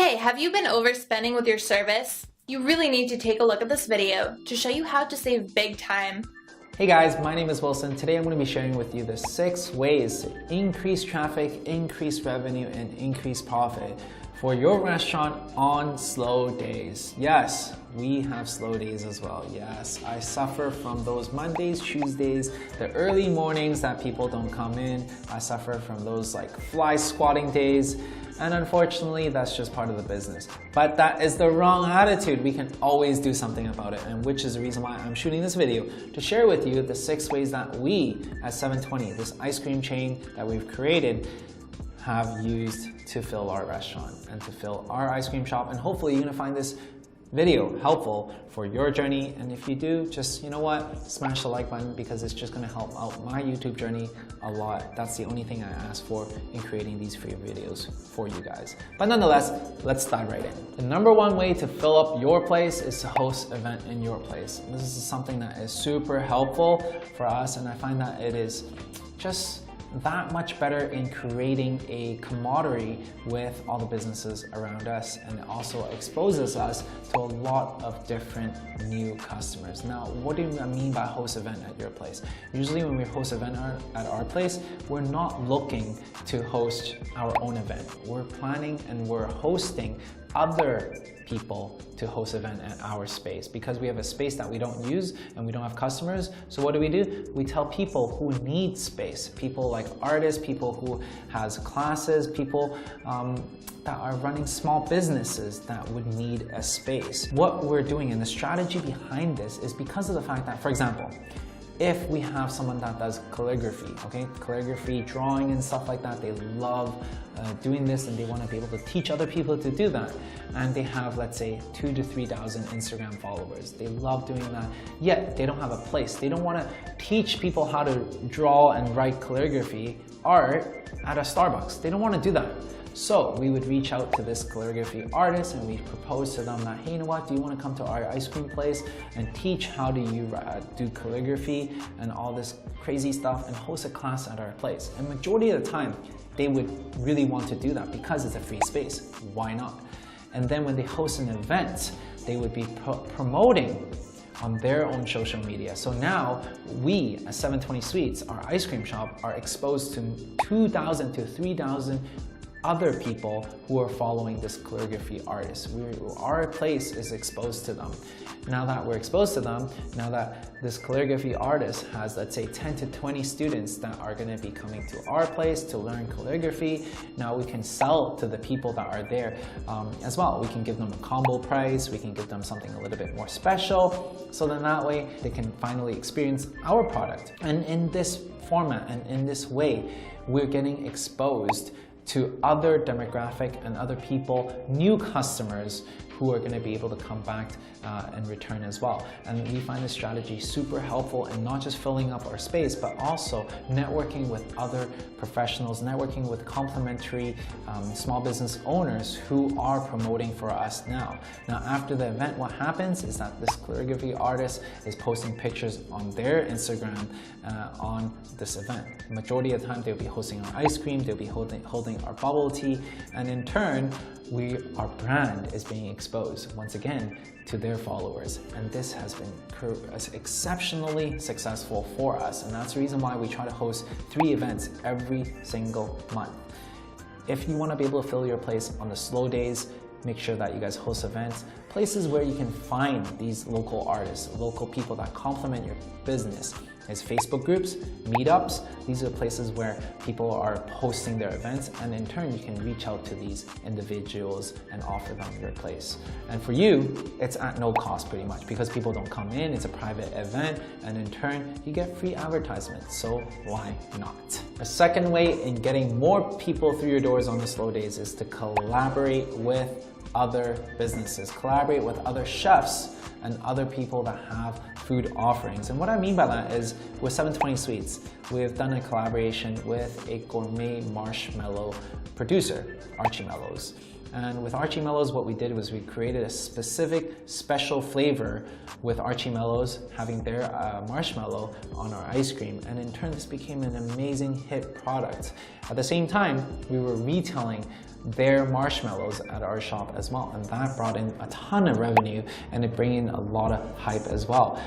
Hey, have you been overspending with your service? You really need to take a look at this video to show you how to save big time. Hey guys, my name is Wilson. Today I'm going to be sharing with you the 6 ways to increase traffic, increase revenue, and increase profit for your restaurant on slow days. Yes, we have slow days as well. Yes, I suffer from those Mondays, Tuesdays, the early mornings that people don't come in. I suffer from those like fly squatting days. And unfortunately, that's just part of the business. But that is the wrong attitude. We can always do something about it, and which is the reason why I'm shooting this video, to share with you the 6 ways that we at 720, this ice cream chain that we've created, have used to fill our restaurant and to fill our ice cream shop. And hopefully you're gonna find this video helpful for your journey. And if you do, just, you know what, smash the like button, because it's just gonna help out my YouTube journey a lot. That's the only thing I ask for in creating these free videos for you guys. But nonetheless, let's dive right in. The number 1 way to fill up your place is to host an event in your place. This is something that is super helpful for us, and I find that it is just that much better in creating a camaraderie with all the businesses around us, and it also exposes us to a lot of different new customers. Now, what do I mean by host event at your place? Usually when we host event at our place, we're not looking to host our own event. We're planning and we're hosting other people to host event at our space, because we have a space that we don't use and we don't have customers. So what do? We tell people who need space, people like artists, people who has classes, people that are running small businesses that would need a space. What we're doing, and the strategy behind this, is because of the fact that, for example, if we have someone that does calligraphy, okay, calligraphy, drawing and stuff like that, they love doing this, and they want to be able to teach other people to do that. And they have, let's say, 2,000 to 3,000 Instagram followers. They love doing that, yet they don't have a place. They don't want to teach people how to draw and write calligraphy art at a Starbucks. They don't want to do that. So we would reach out to this calligraphy artist and we propose to them that, hey, you know what, do you want to come to our ice cream place and teach how do you do calligraphy and all this crazy stuff, and host a class at our place? And majority of the time, they would really want to do that because it's a free space. Why not? And then when they host an event, they would be promoting on their own social media. So now we at 720 Sweets, our ice cream shop, are exposed to 2,000 to 3,000 other people who are following this calligraphy artist. Our place is exposed to them. Now that we're exposed to them, now that this calligraphy artist has, let's say, 10 to 20 students that are going to be coming to our place to learn calligraphy, now we can sell to the people that are there as well. We can give them a combo price, we can give them something a little bit more special, so then that way they can finally experience our product. And in this format and in this way, we're getting exposed to other demographic and other people, new customers who are going to be able to come back and return as well. And we find this strategy super helpful in not just filling up our space, but also networking with other professionals, networking with complementary small business owners who are promoting for us now. Now, after the event, what happens is that this calligraphy artist is posting pictures on their Instagram on this event. Majority of the time, they'll be hosting our ice cream, they'll be holding our bubble tea, and in turn, our brand is being exposed once again to their followers, and this has been exceptionally successful for us, and that's the reason why we try to host 3 events every single month. If you want to be able to fill your place on the slow days, make sure that you guys host events, places where you can find these local artists, local people that complement your business. There's Facebook groups, meetups. These are places where people are hosting their events, and in turn you can reach out to these individuals and offer them your place. And for you, it's at no cost pretty much, because people don't come in, it's a private event, and in turn you get free advertisements, so why not? A second way in getting more people through your doors on the slow days is to collaborate with other businesses, collaborate with other chefs and other people that have food offerings. And what I mean by that is, with 720 Sweets, we've done a collaboration with a gourmet marshmallow producer, Archie Mellows. And with Archie Mellows, what we did was we created a specific special flavor with Archie Mellows having their marshmallow on our ice cream. And in turn, this became an amazing hit product. At the same time, we were retailing their marshmallows at our shop as well. And that brought in a ton of revenue and it brought in a lot of hype as well.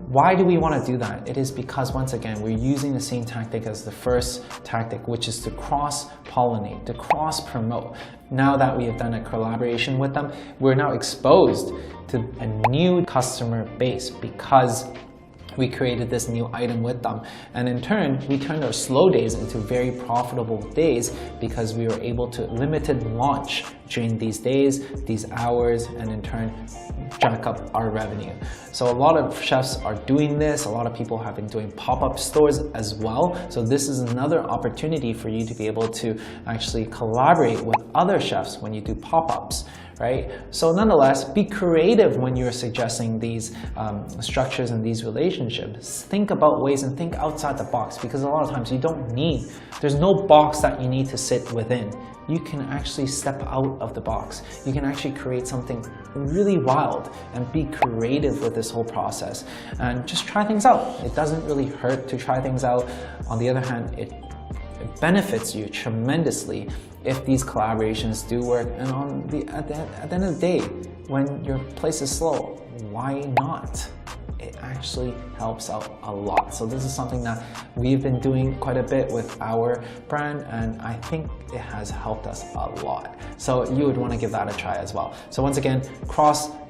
Why do we want to do that? It is because, once again, we're using the same tactic as the first tactic, which is to cross-pollinate, to cross-promote. Now that we have done a collaboration with them, we're now exposed to a new customer base because we created this new item with them. And in turn, we turned our slow days into very profitable days because we were able to limited launch during these days, these hours, and in turn, jack up our revenue. So a lot of chefs are doing this. A lot of people have been doing pop-up stores as well. So this is another opportunity for you to be able to actually collaborate with other chefs when you do pop-ups, right? So nonetheless, be creative when you're suggesting these structures and these relationships. Think about ways and think outside the box, because a lot of times there's no box that you need to sit within. You can actually step out of the box. You can actually create something really wild and be creative with this whole process and just try things out. It doesn't really hurt to try things out. On the other hand, it benefits you tremendously if these collaborations do work. And at the end of the day, when your place is slow, why not? It actually helps out a lot. So this is something that we've been doing quite a bit with our brand, and I think it has helped us a lot. So you would want to give that a try as well. So once again,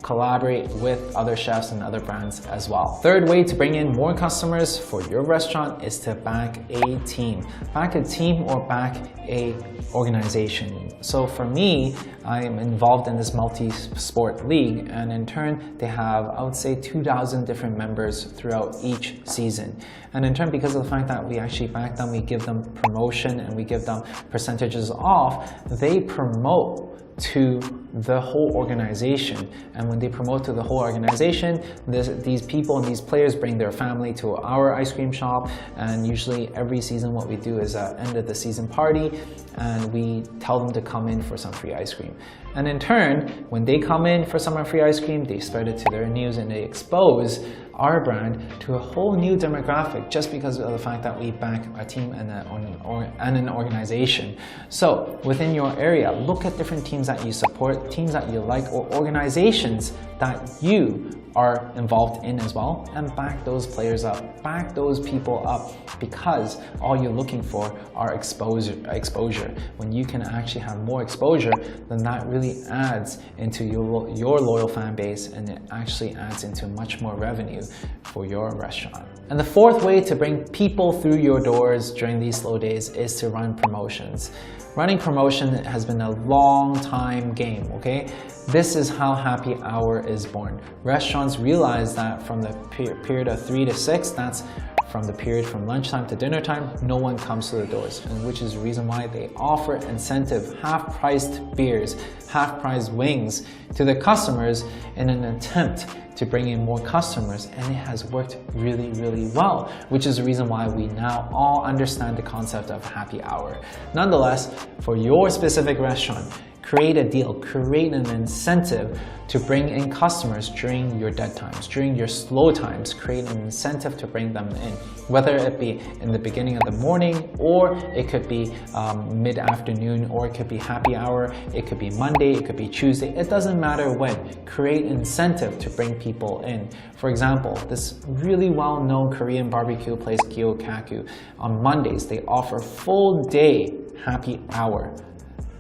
collaborate with other chefs and other brands as well. Third way to bring in more customers for your restaurant is to back a team. Back a team or back a organization. So for me, I am involved in this multi-sport league, and in turn, they have, I would say, 2,000 different members throughout each season. And in turn, because of the fact that we actually back them, we give them promotion and we give them percentages off, they promote to the whole organization. And when they promote to the whole organization, these people and these players bring their family to our ice cream shop. And usually every season what we do is an end of the season party, and we tell them to come in for some free ice cream. And in turn, when they come in for some free ice cream, they spread it to their news and they expose our brand to a whole new demographic just because of the fact that we back a team and an organization. So within your area, look at different teams that you support, teams that you like, or organizations that you are involved in as well, and back those players up, back those people up, because all you're looking for are exposure. When you can actually have more exposure, then that really adds into your loyal fan base, and it actually adds into much more revenue for your restaurant. And the fourth way to bring people through your doors during these slow days is to run promotions. Running promotion has been a long time game, okay? This is how happy hour is born. Restaurants realize that from the period of 3 to 6, that's from the period from lunchtime to dinner time, no one comes to the doors, and which is the reason why they offer incentive half-priced beers, half-priced wings to the customers in an attempt to bring in more customers, and it has worked really, really well, which is the reason why we now all understand the concept of happy hour. Nonetheless, for your specific restaurant, create a deal, create an incentive to bring in customers during your dead times, during your slow times. Create an incentive to bring them in, whether it be in the beginning of the morning, or it could be mid-afternoon, or it could be happy hour, it could be Monday, it could be Tuesday, it doesn't matter when. Create incentive to bring people in. For example, this really well-known Korean barbecue place, Gyokaku, on Mondays, they offer full day happy hour.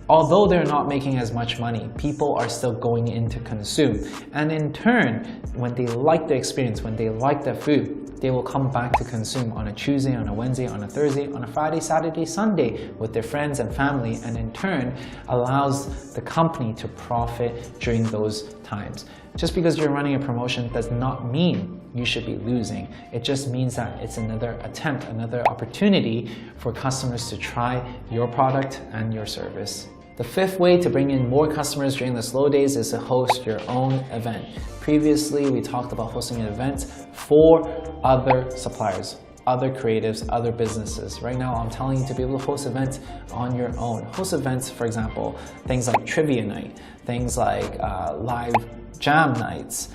Although they're not making as much money, people are still going in to consume. And in turn, when they like the experience, when they like the food, they will come back to consume on a Tuesday, on a Wednesday, on a Thursday, on a Friday, Saturday, Sunday with their friends and family, and in turn allows the company to profit during those times. Just because you're running a promotion does not mean you should be losing. It just means that it's another attempt, another opportunity for customers to try your product and your service. The fifth way to bring in more customers during the slow days is to host your own event. Previously, we talked about hosting an event for other suppliers. other creatives, other businesses. Right now, I'm telling you to be able to host events on your own. Host events, for example, things like trivia night, things like live jam nights,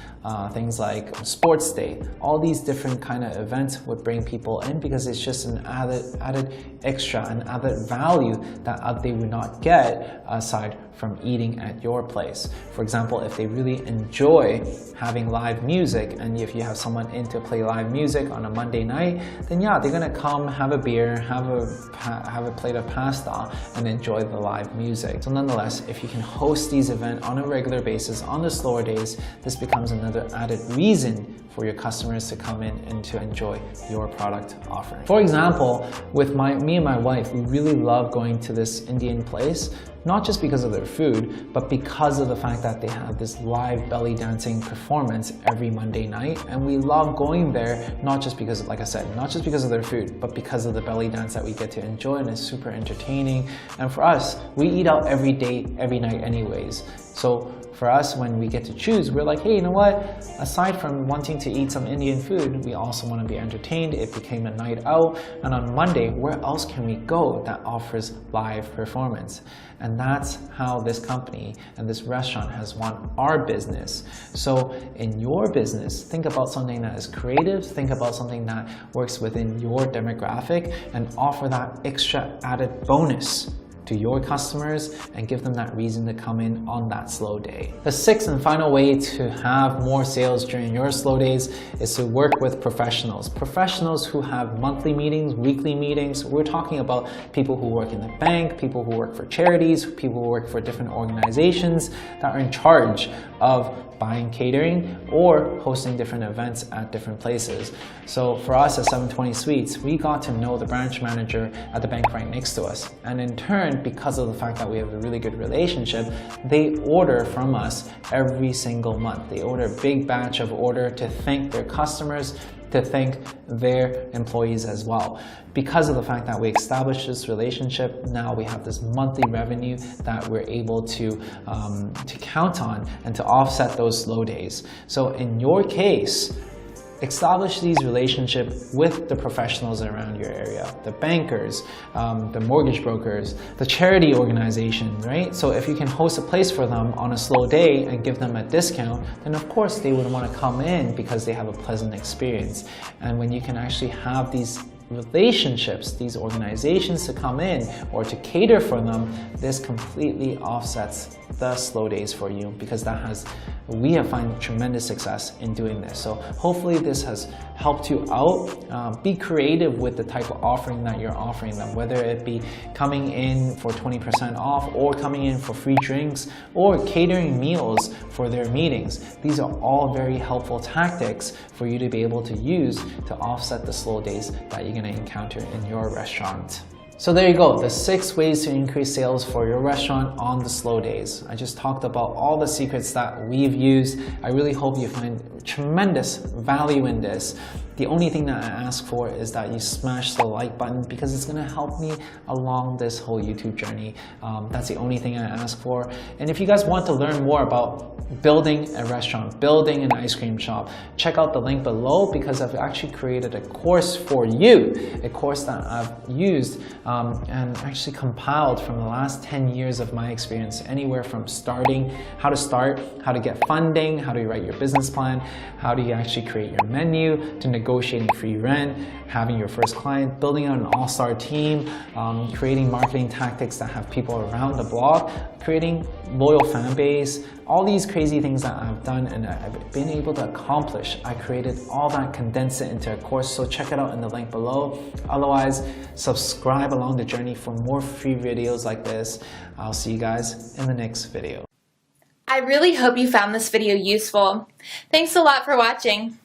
things like sports day. All these different kind of events would bring people in because it's just an added extra and added value that they would not get aside from eating at your place. For example, if they really enjoy having live music, and if you have someone in to play live music on a Monday night, then yeah, they're gonna come, have a beer, have a plate of pasta, and enjoy the live music. So nonetheless, if you can host these events on a regular basis on the slower days, this becomes another added reason for your customers to come in and to enjoy your product offering. For example, with me and my wife, we really love going to this Indian place, not just because of their food, but because of the fact that they have this live belly dancing performance every Monday night. And we love going there, not just because, like I said, not just because of their food, but because of the belly dance that we get to enjoy, and it's super entertaining. And for us, we eat out every day, every night anyways. So for us, when we get to choose, we're like, hey, you know what? Aside from wanting to eat some Indian food, we also want to be entertained. It became a night out. And on Monday, where else can we go that offers live performance? And that's how this company and this restaurant has won our business. So in your business, think about something that is creative, think about something that works within your demographic, and offer that extra added bonus to your customers and give them that reason to come in on that slow day. The sixth and final way to have more sales during your slow days is to work with professionals. Professionals who have monthly meetings, weekly meetings. We're talking about people who work in the bank, people who work for charities, people who work for different organizations that are in charge of buying catering or hosting different events at different places. So for us at 720 Sweets, we got to know the branch manager at the bank right next to us. And in turn, because of the fact that we have a really good relationship, they order from us every single month. They order a big batch of order to thank their customers, to thank their employees as well. Because of the fact that we established this relationship, now we have this monthly revenue that we're able to count on and to offset those slow days. So in your case, establish these relationships with the professionals around your area, the bankers, the mortgage brokers, the charity organization, right? So if you can host a place for them on a slow day and give them a discount, then of course they would want to come in because they have a pleasant experience. And when you can actually have these relationships, these organizations to come in or to cater for them, this completely offsets the slow days for you, because we have found tremendous success in doing this. So hopefully this has helped you out. Be creative with the type of offering that you're offering them, whether it be coming in for 20% off or coming in for free drinks or catering meals for their meetings. These are all very helpful tactics for you to be able to use to offset the slow days that you're going to encounter in your restaurant. So there you go, the 6 ways to increase sales for your restaurant on the slow days. I just talked about all the secrets that we've used. I really hope you find tremendous value in this. The only thing that I ask for is that you smash the like button, because it's gonna help me along this whole YouTube journey. That's the only thing I ask for. And if you guys want to learn more about building a restaurant, building an ice cream shop, check out the link below, because I've actually created a course for you, a course that I've used and actually compiled from the last 10 years of my experience, anywhere from how to start, how to get funding, how to write your business plan, how do you actually create your menu, to negotiating free rent, having your first client, building out an all-star team, creating marketing tactics that have people around the block, creating loyal fan base, all these crazy things that I've done and I've been able to accomplish. I created all that, condensed it into a course, so check it out in the link below. Otherwise, subscribe along the journey for more free videos like this. I'll see you guys in the next video. I really hope you found this video useful. Thanks a lot for watching.